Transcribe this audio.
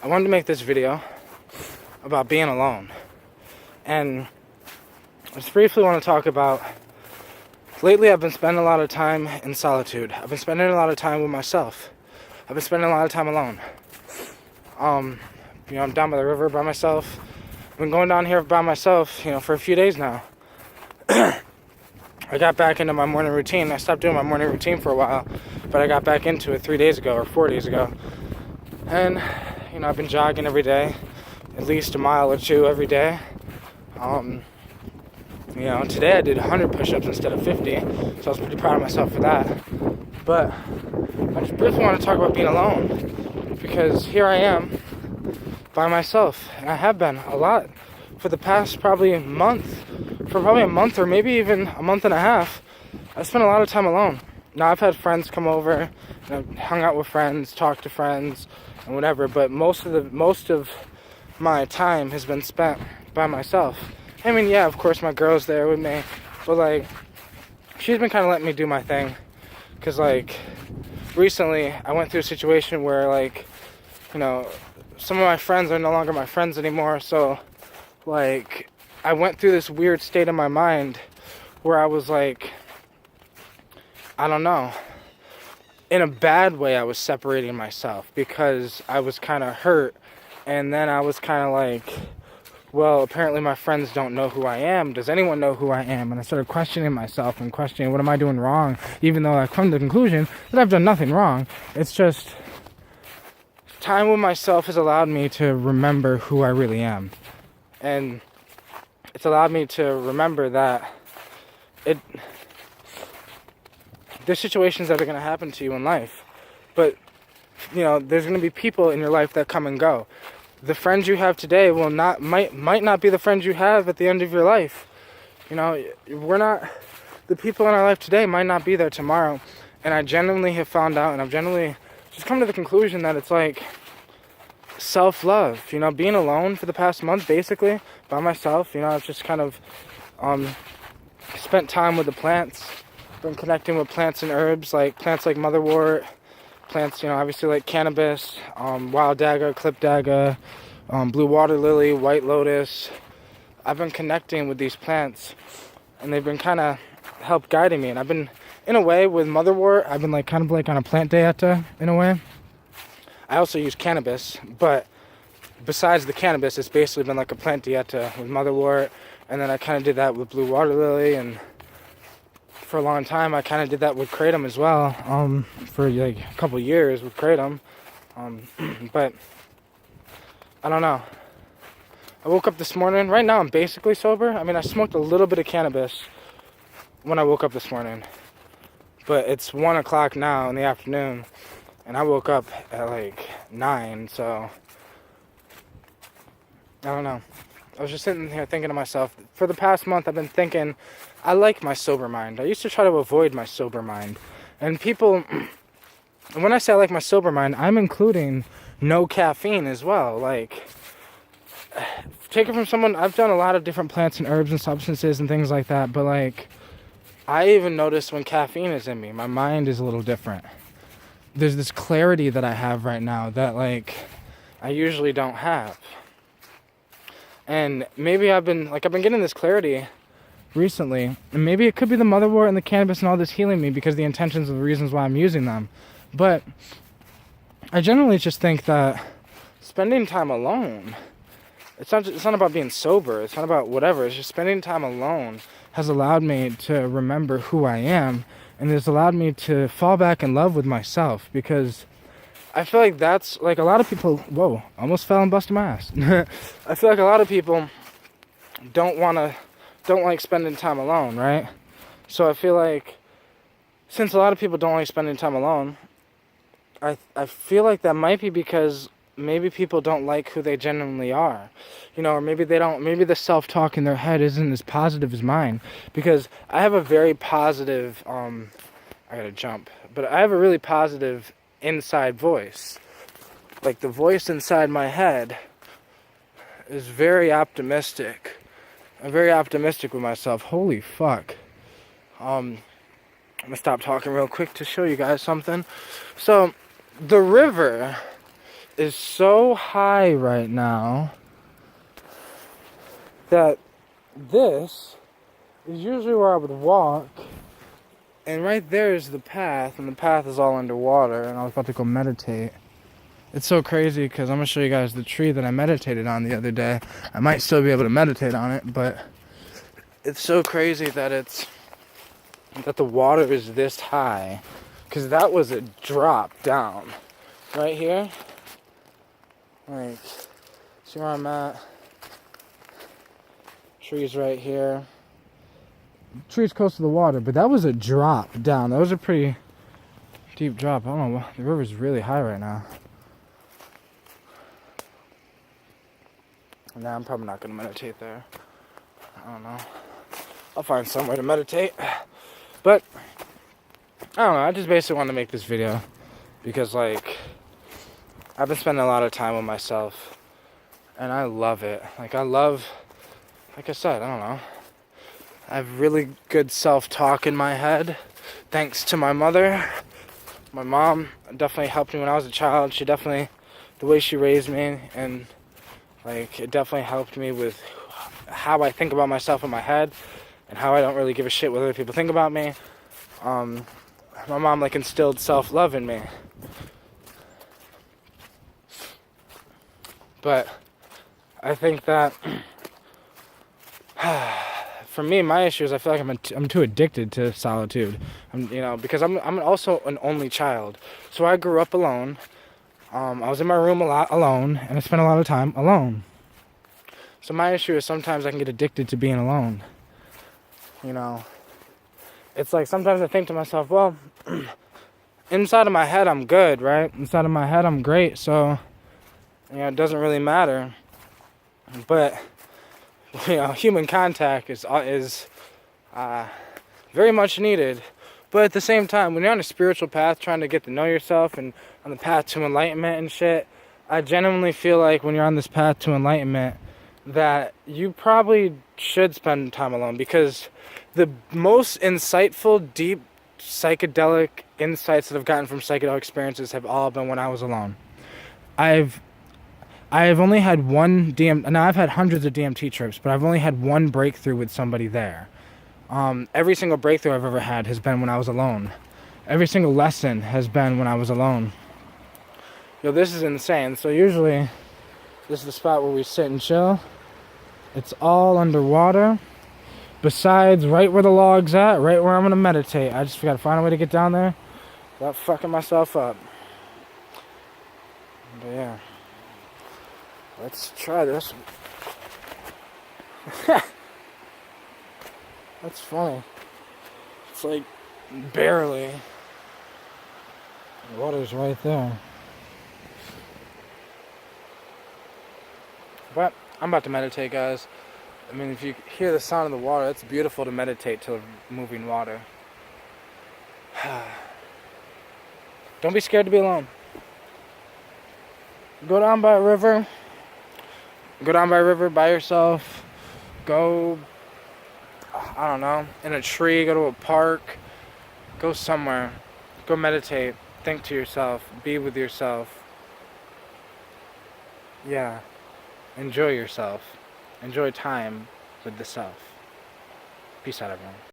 I wanted to make this video about being alone. And I just briefly want to talk about, lately I've been spending a lot of time in solitude. I've been spending a lot of time with myself. I've been spending a lot of time alone. I'm down by the river by myself. I've been going down here by myself, for a few days now. I got back into my morning routine. I stopped doing my morning routine for a while, but I got back into it 3 days ago or 4 days ago. And, I've been jogging every day, at least a mile or two every day. Today I did 100 push-ups instead of 50, so I was pretty proud of myself for that. But I just briefly want to talk about being alone, because here I am by myself, and I have been a lot for the past probably a month or maybe even a month and a half. I spent a lot of time alone. Now I've had friends come over, and I've hung out with friends, talked to friends, and whatever, but most of my time has been spent by myself. I mean, yeah, of course my girl's there with me, but she's been kind of letting me do my thing, because recently I went through a situation where some of my friends are no longer my friends anymore, so I went through this weird state of my mind where I was I don't know, in a bad way I was separating myself because I was kind of hurt, and then I was kind of well, apparently my friends don't know who I am. Does anyone know who I am? And I started questioning myself and questioning what am I doing wrong, even though I've come to the conclusion that I've done nothing wrong. It's just time with myself has allowed me to remember who I really am. And it's allowed me to remember that there's situations that are going to happen to you in life. But, there's going to be people in your life that come and go. The friends you have today might not be the friends you have at the end of your life. The people in our life today might not be there tomorrow. And I genuinely have found out, and I've genuinely just come to the conclusion that it's self-love. Being alone for the past month, basically, by myself. I've just kind of spent time with the plants. Been connecting with plants and herbs, plants like motherwort, plants, obviously like cannabis, wild dagga, clip dagga, blue water lily, white lotus. I've been connecting with these plants, and they've been kind of help guiding me. And I've been, in a way, with motherwort, I've been kind of on a plant dieta, in a way. I also use cannabis, but besides the cannabis, it's basically been a plant dieta with motherwort, and then I kind of did that with blue water lily, and for a long time I kind of did that with kratom as well, for a couple years with kratom, but I don't know. I woke up this morning. Right now I'm basically sober. I mean, I smoked a little bit of cannabis when I woke up this morning, but it's 1 o'clock now in the afternoon, and I woke up at 9, so I don't know. I was just sitting here thinking to myself, for the past month I've been thinking, I like my sober mind. I used to try to avoid my sober mind. And when I say I like my sober mind, I'm including no caffeine as well. Take it from someone, I've done a lot of different plants and herbs and substances and things like that, but I even notice when caffeine is in me, my mind is a little different. There's this clarity that I have right now that I usually don't have. And maybe I've been getting this clarity recently, and maybe it could be the motherwort and the cannabis and all this healing me because the intentions and the reasons why I'm using them. But I generally just think that spending time alone, it's not about being sober, it's not about whatever, it's just spending time alone has allowed me to remember who I am, and it's allowed me to fall back in love with myself, because I feel like that's a lot of people, whoa, almost fell and busted my ass. I feel like a lot of people don't like spending time alone, right? So I feel since a lot of people don't like spending time alone, I feel like that might be because maybe people don't like who they genuinely are, or maybe the self-talk in their head isn't as positive as mine, because I have a very positive, I gotta jump, but I have a really positive inside voice. The voice inside my head is very optimistic. I'm very optimistic with myself. Holy fuck. I'm gonna stop talking real quick to show you guys something. So, the river is so high right now that this is usually where I would walk, and right there is the path, and the path is all underwater, and I was about to go meditate. It's so crazy because I'm going to show you guys the tree that I meditated on the other day. I might still be able to meditate on it, but it's so crazy that the water is this high, because that was a drop down right here. Like, see where I'm at? Trees right here. Trees close to the water, but that was a drop down. That was a pretty deep drop. I don't know, the river's really high right now. Nah, I'm probably not gonna meditate there. I don't know. I'll find somewhere to meditate. But I don't know, I just basically wanted to make this video because, like, I've been spending a lot of time with myself and I love it. Like I said, I don't know, I have really good self-talk in my head thanks to my mother. My mom definitely helped me when I was a child. She definitely, the way she raised me, and like, it definitely helped me with how I think about myself in my head and how I don't really give a shit what other people think about me. My mom, like, instilled self-love in me. But I think that for me, my issue is I feel like I'm too addicted to solitude. Because I'm also an only child. So I grew up alone. I was in my room a lot alone, and I spent a lot of time alone. So my issue is sometimes I can get addicted to being alone. It's like sometimes I think to myself, well, inside of my head I'm good, right? Inside of my head I'm great, so it doesn't really matter. But human contact is very much needed. But at the same time, when you're on a spiritual path trying to get to know yourself and on the path to enlightenment and shit, I genuinely feel like when you're on this path to enlightenment that you probably should spend time alone, because the most insightful, deep, psychedelic insights that I've gotten from psychedelic experiences have all been when I was alone. I've only had one now I've had hundreds of DMT trips, but I've only had one breakthrough with somebody there. Every single breakthrough I've ever had has been when I was alone. Every single lesson has been when I was alone. This is insane. So usually, this is the spot where we sit and chill. It's all underwater. Besides, right where the log's at, right where I'm gonna meditate. I just gotta find a way to get down there without fucking myself up. But yeah. Let's try this. That's funny. It's like barely. The water's right there. But I'm about to meditate, guys. I mean, if you hear the sound of the water, it's beautiful to meditate to moving water. Don't be scared to be alone. Go down by a river. Go down by a river by yourself. Go, I don't know, in a tree. Go to a park. Go somewhere. Go meditate. Think to yourself. Be with yourself. Yeah. Enjoy yourself. Enjoy time with the self. Peace out, everyone.